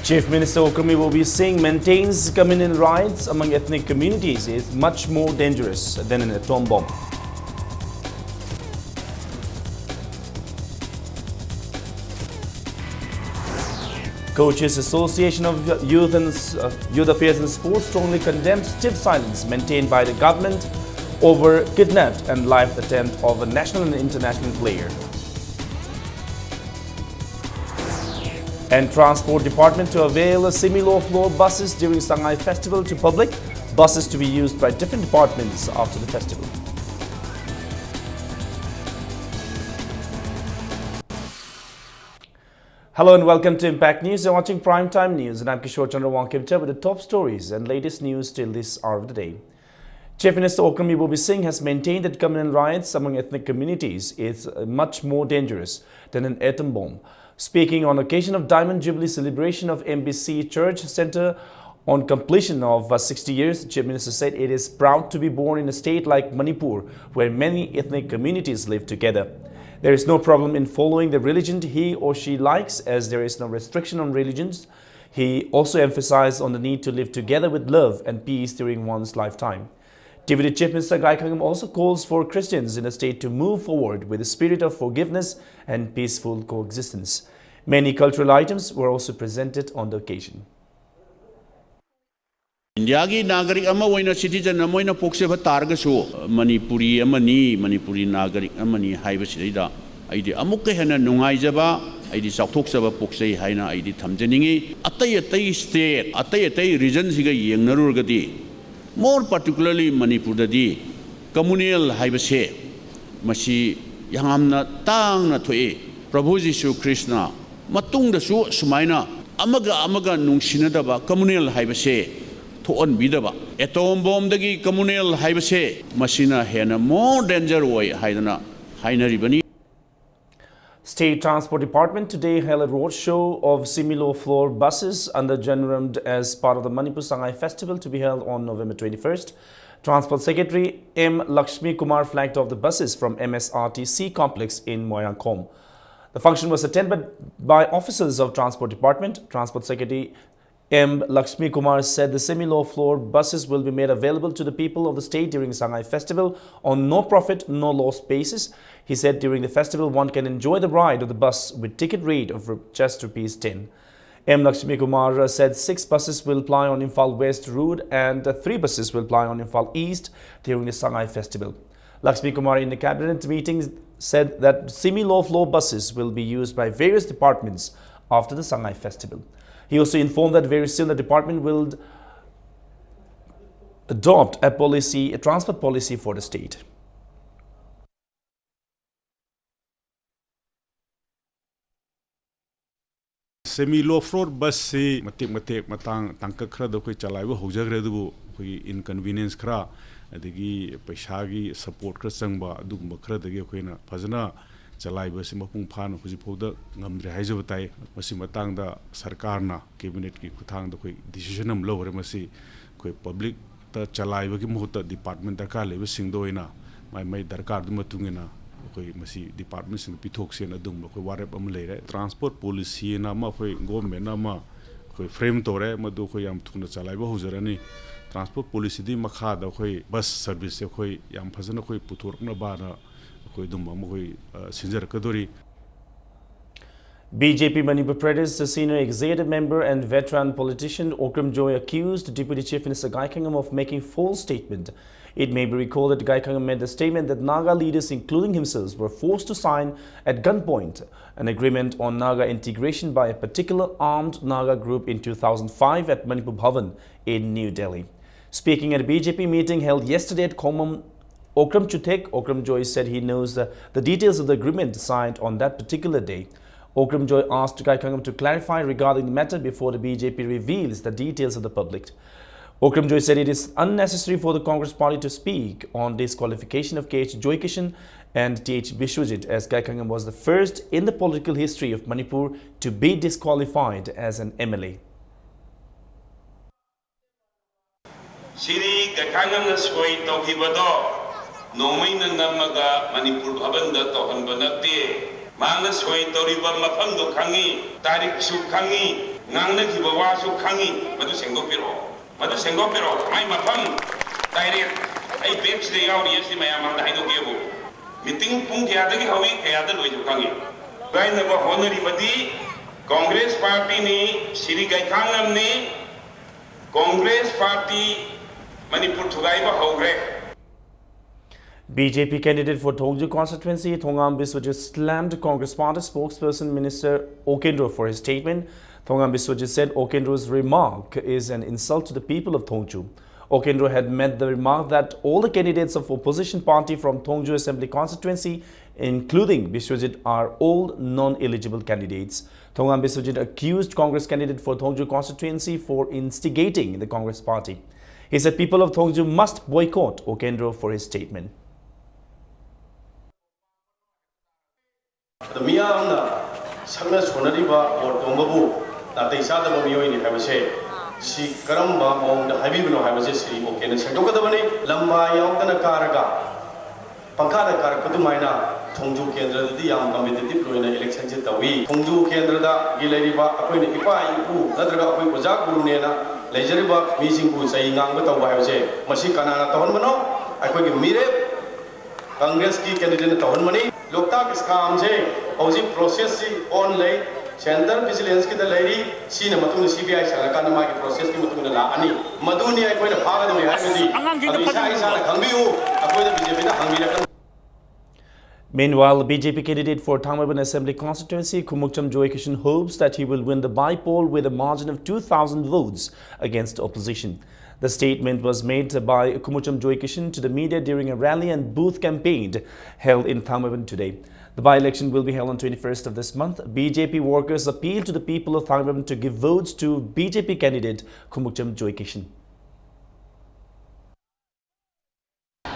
Chief Minister Okrum Singh maintains communal riots among ethnic communities is much more dangerous than an atom bomb. Coaches Association of Youth Affairs and Sports strongly condemned stiff silence maintained by the government over kidnapped and live attempt of a national and international player. And Transport Department to avail semi-low floor buses during Shanghai Festival to public. Buses to be used by different departments after the festival. Hello and welcome to Impact News. You're watching Primetime News and I'm Kishore Chandra Wankimcha with the top stories and latest news till this hour of the day. Chief Minister Okrum Singh has maintained that communal riots among ethnic communities is much more dangerous than an atom bomb. Speaking on occasion of Diamond Jubilee celebration of MBC Church Center on completion of 60 years, the Chief Minister said it is proud to be born in a state like Manipur where many ethnic communities live together. There is no problem in following the religion he or she likes as there is no restriction on religions. He also emphasized on the need to live together with love and peace during one's lifetime. Deputy Chief Minister Gai Khangam also calls for Christians in the state to move forward with a spirit of forgiveness and peaceful coexistence. Many cultural items were also presented on the occasion. India ki nagarik ama waina citizen ama waina pokseba targasu Manipuri nagarik ama ni haiba sidida aidi amuk hena nungai jaba aidi sakthok saba poksei haina aidi thamjaningi atai state atai region siga yengnarurgadi more particularly Manipur dadi communal haiba se masi yangamna tangna thoi Prabhu Jisu Krishna matung da su sumaina amaga nungsinadaba communal haiba se Thoon bidaba atom bomb dagi communal haibase masina hena more danger way haidana hainaribani. State Transport Department today held a roadshow of semi-low floor buses under Janram as part of the Manipur Shanghai Festival to be held on November 21st. Transport Secretary M. Lakshmi Kumar flagged off the buses from MSRTC complex in Moyangkhom. The function was attended by officers of Transport Department. Transport Secretary M. Lakshmi Kumar said the semi-low floor buses will be made available to the people of the state during Shanghai Festival on no profit, no loss basis. He said during the festival one can enjoy the ride of the bus with ticket rate of just ₹10. M. Lakshmi Kumar said 6 buses will ply on Imphal West route and 3 buses will ply on Imphal East during the Shanghai Festival. Lakshmi Kumar in the cabinet meeting said that semi-low floor buses will be used by various departments after the Shanghai Festival. He also informed that very soon the department will adopt a transport policy for the state. Semi-low floor bus se matek matang tangka khra do koi chalaiba hojagre du koi inconvenience khra adigi paisa gi support khra changba adugma khra dagi koina phajana Chalaiba si mapung phan huji phoda ngamdre haijaba tai masi matang da sarkar na cabinet ki kuthang da koi decision am lo re masi koi public ta chalaiba ki muhta department da ka lebe singdoina mai darkar du matungena koi masi department sing pithok se na dung koi warep am leire transport policy na ma koi government na ma koi frame tore madu koi yam thuna chalaiba hujarani transport policy di makha da koi bus service se koi yam phajana koi puthork na ba na BJP Manipur Pradesh senior executive member and veteran politician Okrum Joy accused Deputy Chief Minister Gai Khangam of making false statement. It may be recalled that Gai Khangam made the statement that Naga leaders, including himself, were forced to sign at gunpoint an agreement on Naga integration by a particular armed Naga group in 2005 at Manipur Bhavan in New Delhi. Speaking at a BJP meeting held yesterday at Khomam, Okrum Joy said he knows the details of the agreement signed on that particular day. Okrum Joy asked Gai Khangam to clarify regarding the matter before the BJP reveals the details of the public. Okrum Joy said it is unnecessary for the Congress party to speak on disqualification of KH Joykishan and TH Bishwajit, as Gai Khangam was the first in the political history of Manipur to be disqualified as an MLA. Siri Gai Khangam na soi tawhibado Nomaina namaga Manipur Bhavanda tohanba nate Manga soi toriba mafamdo khangi tarik su khangi ꯉꯥꯡꯅꯈꯤꯕ ꯋꯥꯁꯨ ꯈꯪꯉꯤ ꯃꯗꯨ ꯁꯦꯡꯗꯣꯛꯄꯤꯔꯛꯑꯣ ꯃꯗꯨ ꯁꯦꯡꯗꯣꯛꯄꯤꯔꯛꯑꯣ ꯃꯥꯏ ꯃꯐꯝ direct ꯑꯩ ꯕꯦꯛꯁꯤꯗ ꯌꯥꯎꯔꯤ ꯑꯁꯤ ꯃꯌꯥꯝ ꯃꯥꯡꯗ ꯍꯥꯏꯗꯣꯛꯀꯦꯕꯨ meeting ꯄꯨꯡ ꯀꯌꯥꯗꯒꯤ ꯍꯧꯏ ꯀꯌꯥꯗ ꯂꯣꯏꯁꯨ ꯈꯪꯉꯤ ꯒꯥꯏꯅꯕ ꯍꯣꯠꯅꯔꯤꯕꯗꯤ कांग्रेस पार्टी ने श्री गैखांगमने कांग्रेस पार्टी मणिपुर थुगाइबा हौग्रे BJP candidate for Thongju constituency Thongam Biswajit slammed Congress party spokesperson Minister Okendro for his statement. Thongam Biswajit said Okendro's remark is an insult to the people of Thongju. Okendro had made the remark that all the candidates of opposition party from Thongju Assembly constituency, including Biswajit, are all non-eligible candidates. Thongam Biswajit accused Congress candidate for Thongju constituency for instigating the Congress party. He said people of Thongju must boycott Okendro for his statement. The Miyamna Sangna Sonariba or Tongabu, that they saw the Mamio in Havase, she Karamba on the Habibno Havase, Oken, Sakokadabani, Lamba Yamtana Karaga, Pankara Karakutumaina, Tongju Kendra, the young competitive in the election Jetawi, Tongju Kendra, Gileriba, Appoint Ipa, Nadraga, Wazak Brunena, Lejeriba, Missing Pu saying Angata Havase, Masikana Tonmano, I could give Mire, Congress key candidate Tonmani. Loktak scam से housing process से online centre vigilance की Larry सी न मतुन CBI सरकार न मागी process की मतुन ला अनि मधुनी अखोइन भागद में हाइबदी अबिसा इसा खंबिउ अखोइन बीजेपी ना हंगिरकन. Meanwhile, the BJP candidate for Thangmaiban Assembly constituency, Kumukcham Joykishan, hopes that he will win the by-poll with a margin of 2,000 votes against opposition. The statement was made by Kumukcham Joykishan to the media during a rally and booth campaign held in Thangmaiban today. The by-election will be held on 21st of this month. BJP workers appeal to the people of Thangmaiban to give votes to BJP candidate Kumukcham Joykishan.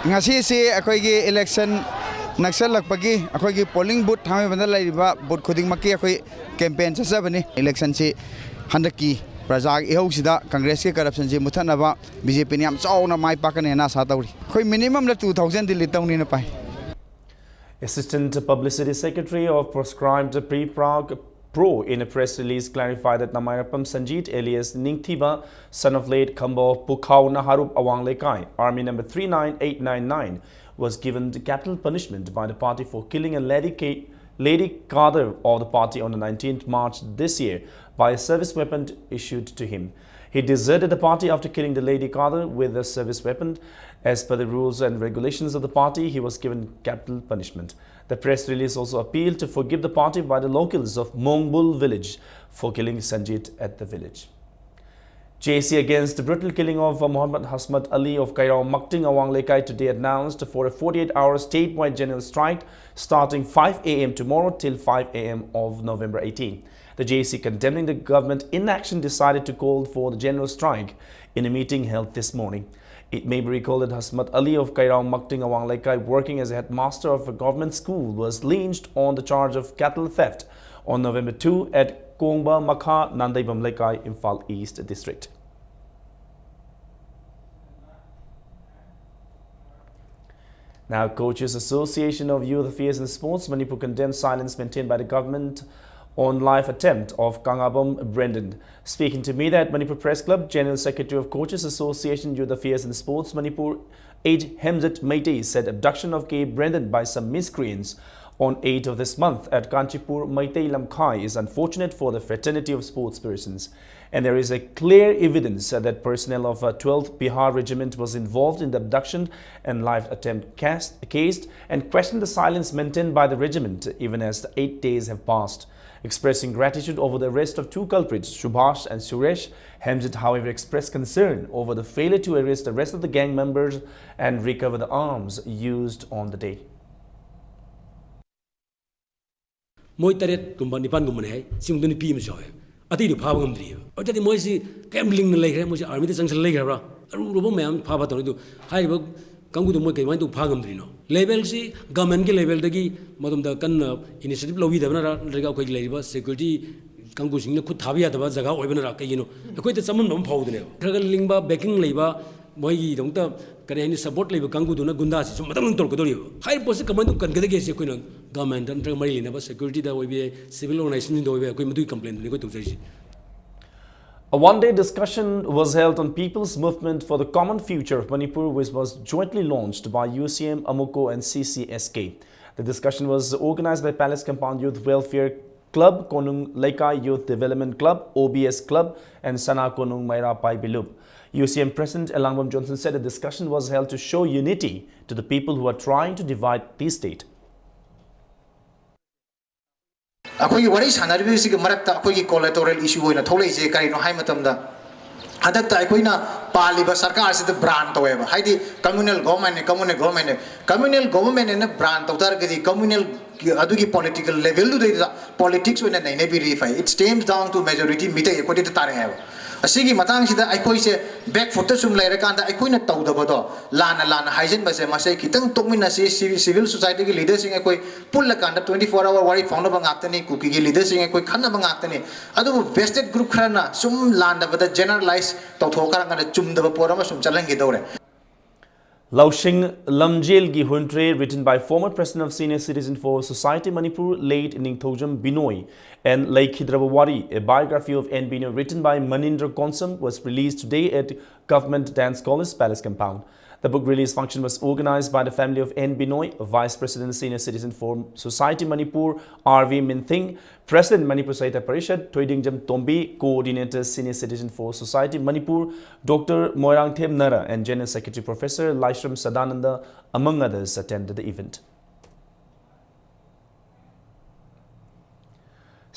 ngasi si akhoi gi election naksal lakpagi akhoi gi polling booth thame banda laiba booth khuding makki akhoi campaign chasabani election si handaki prajag ihosida congress ke corruption ji muthanaba BJP ni am chauna mai pakane na sa tawri khoi minimum la 2000 dil tawni na pai. Assistant Publicity Secretary of Proscribed Pre-Prague Pro in a press release clarified that Namairapam Sanjit alias Ningthiba, son of late Khambo Pukhau Naharup Awang Lekai, Army number 39899, was given the capital punishment by the party for killing a lady cadre of the party on the 19th March this year by a service weapon issued to him. He deserted the party after killing the lady cadre with a service weapon. As per the rules and regulations of the party, he was given capital punishment. The press release also appealed to forgive the party by the locals of Mongbul village for killing Sanjit at the village. JC against the brutal killing of Muhammad Hasmat Ali of Kairao Makting Awang Lekai today announced for a 48-hour statewide general strike starting 5 a.m. tomorrow till 5 a.m. of November 18. The JC, condemning the government inaction, decided to call for the general strike in a meeting held this morning. It may be recalled that Hasmat Ali of Kairao Makting Awang Lekai, working as a headmaster of a government school, was lynched on the charge of cattle theft on November 2 at Kongba Makha Nandaibam Lekai, Imphal East District. Now, Coaches Association of Youth Affairs and Sports Manipur condemns silence maintained by the government on live attempt of Kangabom Brendan. Speaking to media at Manipur Press Club, General Secretary of Coaches Association Youth Affairs and Sports Manipur, Age Hemzat Meitei, said abduction of K. Brendan by some miscreants on 8th of this month at Kanchipur Meitei Lamkhai is unfortunate for the fraternity of sports persons. And there is a clear evidence that personnel of 12th Bihar Regiment was involved in the abduction and live attempt case and questioned the silence maintained by the regiment even as the 8 days have passed. Expressing gratitude over the arrest of two culprits, Subhash and Suresh, Hemzat, however, expressed concern over the failure to arrest the rest of the gang members and recover the arms used on the day. Moi taret kumba nipan kumba hai simduni pi ma joy ati du phaba ngam dri ati moi si gambling lai gra moi army de sanction lai gra aru robo mayam phaba to du hai ba kangu du moi kai mai du pha ngam dri no level si government ke level dagi madum da kan initiative lobi da na rega khoi lai ba security kangu sing na khud thabi ya da ba jaga oi bana ra kai no khoi te chaman bam phau du ne khraga lingba backing lai ba moi gi dong ta kare ni support lai ba kangu du na gunda si madam tol ko do hai post kaman du kan ge se khoi no government and mari lina ba security da oi be civil organization do oi be khoi madu complaint ni ko tu sai A one-day discussion was held on People's Movement for the Common Future of Manipur, which was jointly launched by UCM, AMUCO and CCSK. The discussion was organized by Palace Compound Youth Welfare Club, Konung Laikai Youth Development Club, OBS Club and Sana Konung Maira Pai Bilub. UCM President Elangbam Johnson said the discussion was held to show unity to the people who are trying to divide the state. अखोई वरी सानरबी मरक्ता अखोई collateral issue होइना थोलेजे करिनो high मतमदा हदक्ता अखोइना पालिबा सरकार से brand तोएबा हाइदि कम्युनल गवर्नमेंट ने ब्रांड तौतारगदि कम्युनल अदुगी पॉलिटिकल लेवल दु पॉलिटिक्स होइना नैने बिरिफाई it stems down to majority मिटे एकोदि तारे है असिगी मतंग सिदा अखोइ से बैक फुट सुम लेरकांदा अखोइना तौदबदो लाना हाइजन बसे मसे खितंग तोकमिना सिविल सोसाइटी की लीडर सिंग अखोइ पुल्लकांदा 24 आवर वारी फाउंड बंगाक्तनी कुकी की लीडर सिंग अखोइ खन्ना बंगाक्तनी अदु वेस्टेड ग्रुप खरना सुम लांदबदा जनरलाइज तौथोकरांगा चुमदब पोरमा सुम चलंगे दौरे Laushing Lamjel Gi Huntre, written by former president of Senior Citizen for Society Manipur, late Ningthojam Binoy, and Laikhidrawari, a biography of N. Binoy written by Manindra Konsam, was released today at Government Dance College Palace Compound. The book release function was organized by the family of N. Binoy, Vice President Senior Citizen for Society Manipur, R.V. Minthing, President Manipur Sahitya Parishad, Thoidingjam Tombi, Coordinator Senior Citizen for Society Manipur, Dr. Moirangthem Nara, and General Secretary Professor Laishram Sadananda, among others, attended the event.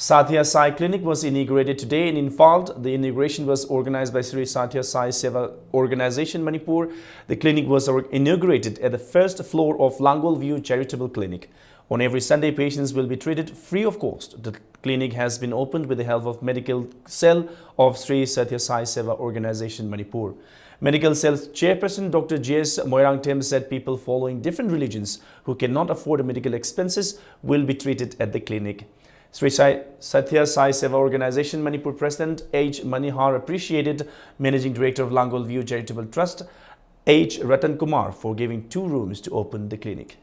Sathya Sai Clinic was inaugurated today in Imphal. The inauguration was organized by Sri Sathya Sai Seva Organization Manipur. The clinic was inaugurated at the first floor of Langol View Charitable Clinic. On every Sunday, patients will be treated free of cost. The clinic has been opened with the help of medical cell of Sri Sathya Sai Seva Organization Manipur. Medical Cell's chairperson Dr. J.S. Moirangthem said people following different religions who cannot afford medical expenses will be treated at the clinic. Sri Sathya Sai Seva Organization Manipur President H. Manihar appreciated Managing Director of Langol View Charitable Trust H. Ratan Kumar for giving 2 rooms to open the clinic.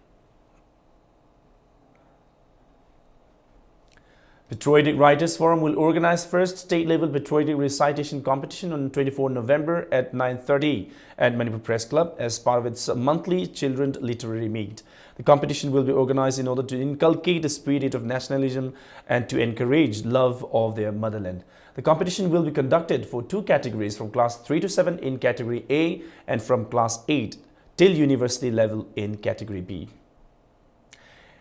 Patriotic Writers Forum will organize first state-level patriotic recitation competition on 24 November at 9:30 at Manipur Press Club as part of its monthly children literary meet. The competition will be organized in order to inculcate the spirit of nationalism and to encourage love of their motherland. The competition will be conducted for 2 categories, from class 3 to 7 in category A and from class 8 till university level in category B.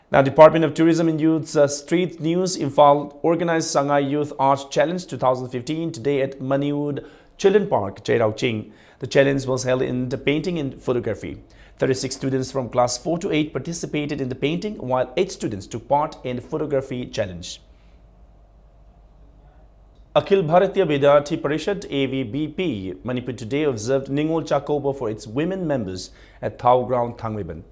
Now, Department of Tourism and Youth's Street News Imphal organized Sangai Youth Arts Challenge 2015 today at Maniwood Children Park, Chairauching. The challenge was held in the painting and photography. 36 students from class 4 to 8 participated in the painting, while 8 students took part in the photography challenge. Akhil Bharatiya Vidyarthi Parishad AVBP Manipur today observed Ningol Chakoba for its women members at Thau Ground, Thangweban.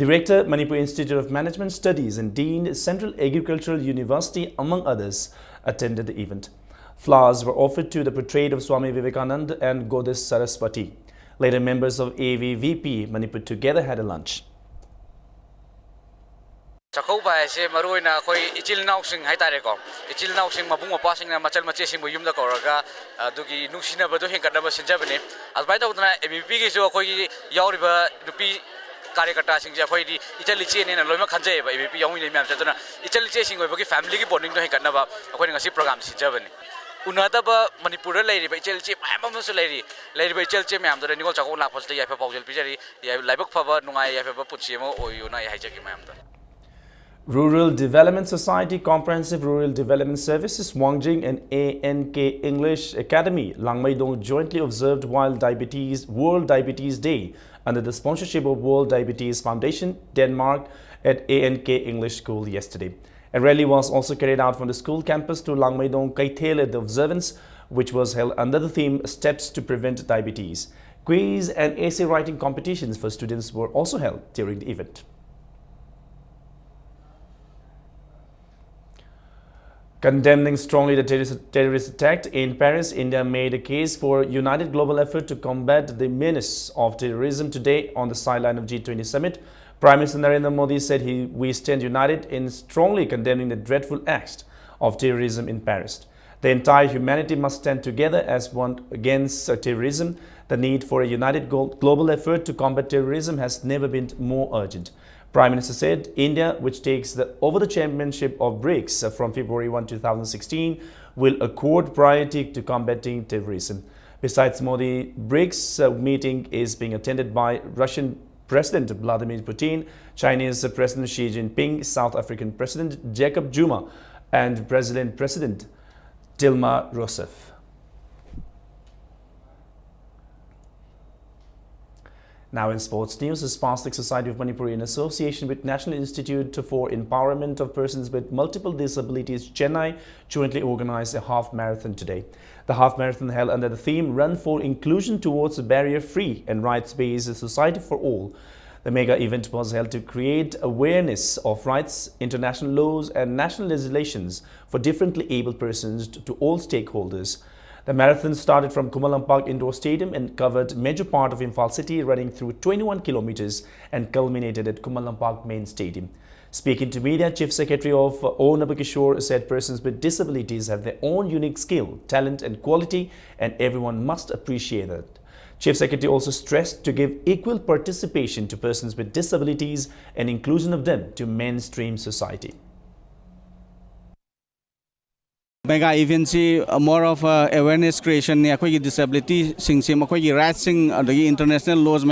Director, Manipur Institute of Management Studies and Dean, Central Agricultural University, among others, attended the event. Flowers were offered to the portrait of Swami Vivekananda and Goddess Saraswati. Later, members of AVVP Manipur together had a lunch. Chakoba se maruina khoi ichil naw sing hai tare ko ichil naw sing mabung mapa sing na machal mache sing yum da koraga dugi nuksina ba do hengkatna ba sinjabane asbai da udna AVP gi so khoi yauriba nupi कार्यकर्ता सिंह जे खोई इचल लिचे ने लोइमा खंजे बा एबीपी यौं ने म्याम चतना इचल लिचे सिंह ओइबगी फैमिली की बॉन्डिंग तो हेकना बा अखोइ ngasi प्रोग्राम सिजबने उनादबा मणिपुर लैरिबा इचल लिचे मैम अमसु लैरिबा इचल लिचे म्याम दरे निगोल चाको लाफसते याफा पाउजल पिजरी लाइबक फबा नुंगाय याफा पुछिमो ओयुना हाइजकी म्याम the Rural Development Society Comprehensive Rural Development Services, Wangjing and ANK English Academy, Langmaidong jointly observed World Diabetes Day under the sponsorship of World Diabetes Foundation, Denmark, at ANK English School yesterday. A rally was also carried out from the school campus to Langmaidong Kaithele, the observance, which was held under the theme Steps to Prevent Diabetes. Quiz and essay writing competitions for students were also held during the event. Condemning strongly the terrorist attack in Paris, India made a case for united global effort to combat the menace of terrorism today on the sideline of G20 summit. Prime Minister Narendra Modi said we stand united in strongly condemning the dreadful acts of terrorism in Paris. The entire humanity must stand together as one against terrorism. The need for a united global effort to combat terrorism has never been more urgent. Prime Minister said India, which takes over the chairmanship of BRICS from February 1, 2016, will accord priority to combating terrorism. Besides Modi, BRICS meeting is being attended by Russian President Vladimir Putin, Chinese President Xi Jinping, South African President Jacob Zuma, and President Dilma Rousseff. Now in sports news, the Spastic Society of Manipur, in association with National Institute for Empowerment of Persons with Multiple Disabilities, Chennai, jointly organized a half marathon today. The half marathon held under the theme Run for Inclusion Towards a Barrier-Free and Rights-Based Society for All. The mega event was held to create awareness of rights, international laws and national legislations for differently abled persons to all stakeholders. The marathon started from Kumalampak Indoor Stadium and covered major part of Imphal city, running through 21 kilometers and culminated at Kumalampak Main Stadium. Speaking to media, Chief Secretary of O. Nabakishore said persons with disabilities have their own unique skill, talent and quality, and everyone must appreciate that. Chief Secretary also stressed to give equal participation to persons with disabilities and inclusion of them to mainstream society. Mega event more of awareness creation disability rights international laws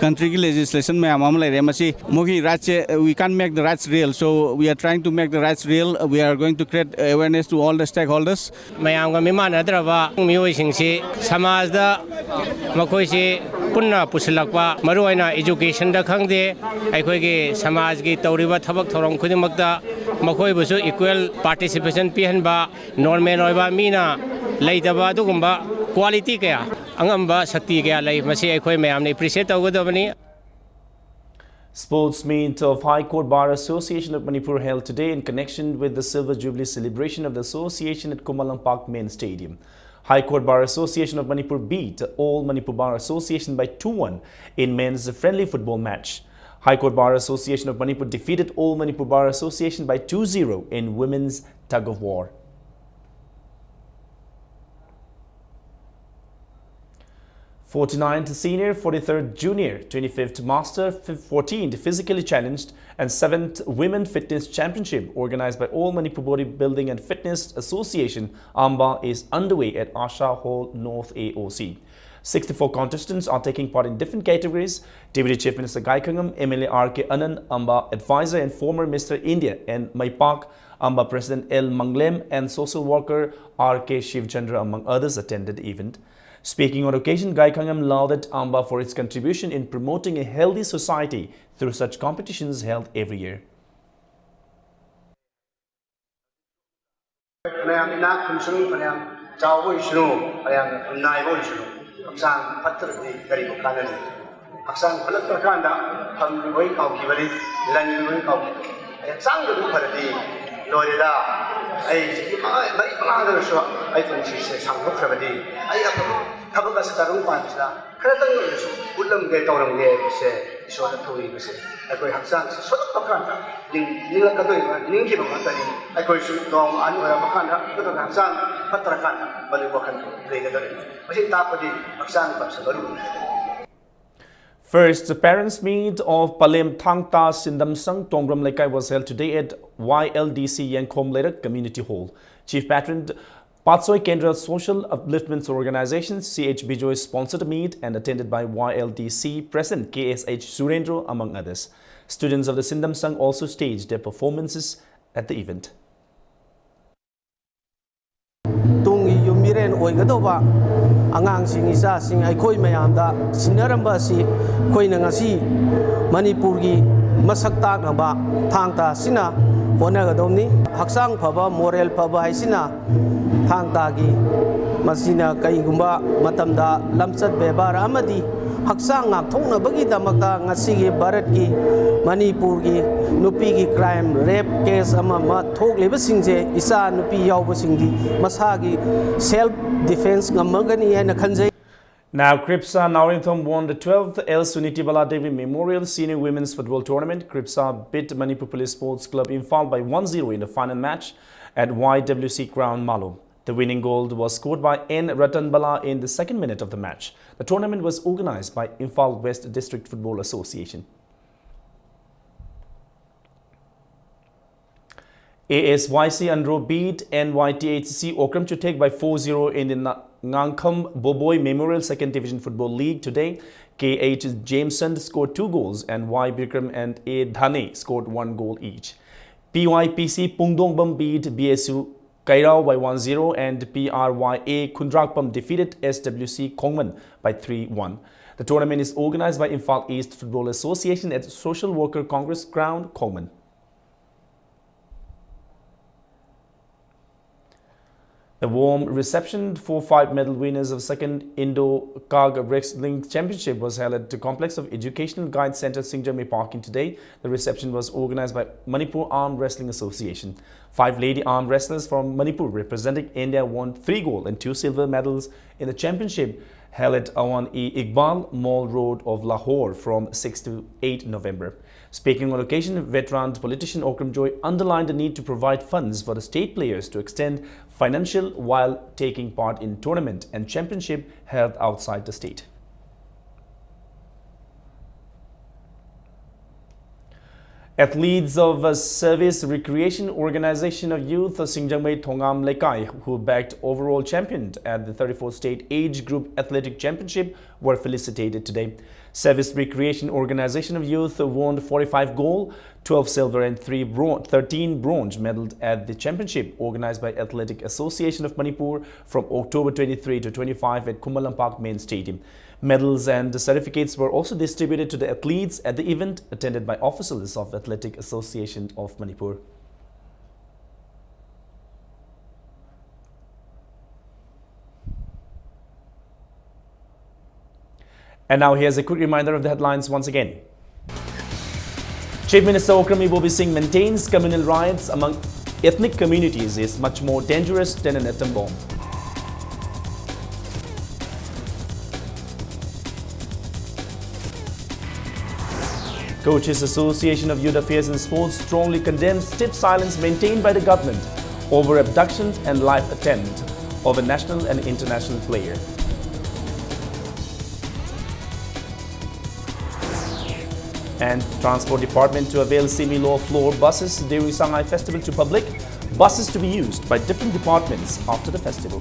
country legislation rights we can't make the rights real, so we are trying to make the rights real. We are going to create awareness to all the stakeholders. Punna pusilakwa maruaina education da khangde aikhoige samaj gi tawriba thabak thorong khudimakta makoi busu equal participation pihanba normal oiba mina leidaba dugumba quality kaya angamba shakti kaya lei masi aikhoi mayam ne appreciate tawgadabani. Sports meet of High Court Bar Association of Manipur held today in connection with the Silver Jubilee celebration of the association at Kumalampak Main Stadium. High Court Bar Association of Manipur beat All Manipur Bar Association by 2-1 in men's friendly football match. High Court Bar Association of Manipur defeated All Manipur Bar Association by 2-0 in women's tug of war. 49th Senior, 43rd Junior, 25th Master, 14th Physically Challenged and 7th Women Fitness Championship organized by All Manipur Bodybuilding and Fitness Association Amba is underway at Asha Hall North AOC. 64 contestants are taking part in different categories. Deputy Chief Minister Gaikangam, MLA R.K. Anand, Amba Advisor and former Mr. India, and Maipak, Amba President L. Manglem and social worker R.K. Shivchandra, among others, attended the event. Speaking on occasion, Gaikangam lauded Amba for its contribution in promoting a healthy society through such competitions held every year. First, the parents' meet of Palem Thangta Sindamsang Tongram Lekai was held today at YLDC Yankom Lerak Community Hall. Chief Patron Patsoi Kendra Social Upliftment Organization CH Bijoy sponsored a meet and attended by YLDC President KSH Surendra, among others. Students of the Sindamsang also staged their performances at the event. Angangsing isa sing aikoi mayamda sinaramba si koina ngasi Manipurgi masak taknaba thangta sina honagadomni haksang phaba moral phaba haisina thangtagi masina kaigumba matamda lamchat bebara amadi haksang ngakthongnabagi damakta ngasigi Bharatki Manipurgi nupigi crime rape case ama thokleba singje isa nupi yaubasingdi masagi self defense ngamagani haina khanjai. Now, Kripsa Narinthom won the 12th L. Suniti Baladevi Memorial Senior Women's Football Tournament. Kripsa beat Manipur Police Sports Club Imphal by 1-0 in the final match at YWC Crown Malo. The winning goal was scored by N. Ratanbala in the second minute of the match. The tournament was organized by Imphal West District Football Association. ASYC Andro beat NYTHC Okram Chutek by 4-0 in the Ngangkham Boboi Memorial 2nd Division Football League today. KH Jameson scored 2 goals and Y Bikram and A Dhane scored 1 goal each. PYPC Pungdongbam beat BSU Kairao by 1-0 and PRYA Kundrakpam defeated SWC Kongman by 3-1. The tournament is organized by Imphal East Football Association at Social Worker Congress Ground, Kongman. A warm reception for 5 medal winners of 2nd Indo-Kag Wrestling Championship was held at the complex of Educational Guide Center, Singjami Parking today. The reception was organized by Manipur Arm Wrestling Association. 5 lady arm wrestlers from Manipur representing India won 3 gold and 2 silver medals in the championship held at Awan-e-Iqbal Mall Road of Lahore from 6 to 8 November. Speaking on occasion, veteran politician Okram Joy underlined the need to provide funds for the state players to extend financial while taking part in tournament and championship held outside the state. Athletes of Service Recreation Organization of Youth Singjangmei Thongam Lekai, who bagged overall champion at the 34th State Age Group Athletic Championship, were felicitated today. Service Recreation Organization of Youth won 45 gold, 12 silver and 13 bronze medals at the championship organized by Athletic Association of Manipur from October 23 to 25 at Kumalampak Main Stadium. Medals and certificates were also distributed to the athletes at the event, attended by officials of Athletic Association of Manipur. And now here's a quick reminder of the headlines once again. Chief Minister Okram Ibobi Singh maintains communal riots among ethnic communities is much more dangerous than an atom bomb. Coaches Association of Youth Affairs and Sports strongly condemns stiff silence maintained by the government over abduction and life attempt of a national and international player. And Transport Department to avail semi-low floor buses during Shanghai Festival to public. Buses to be used by different departments after the festival.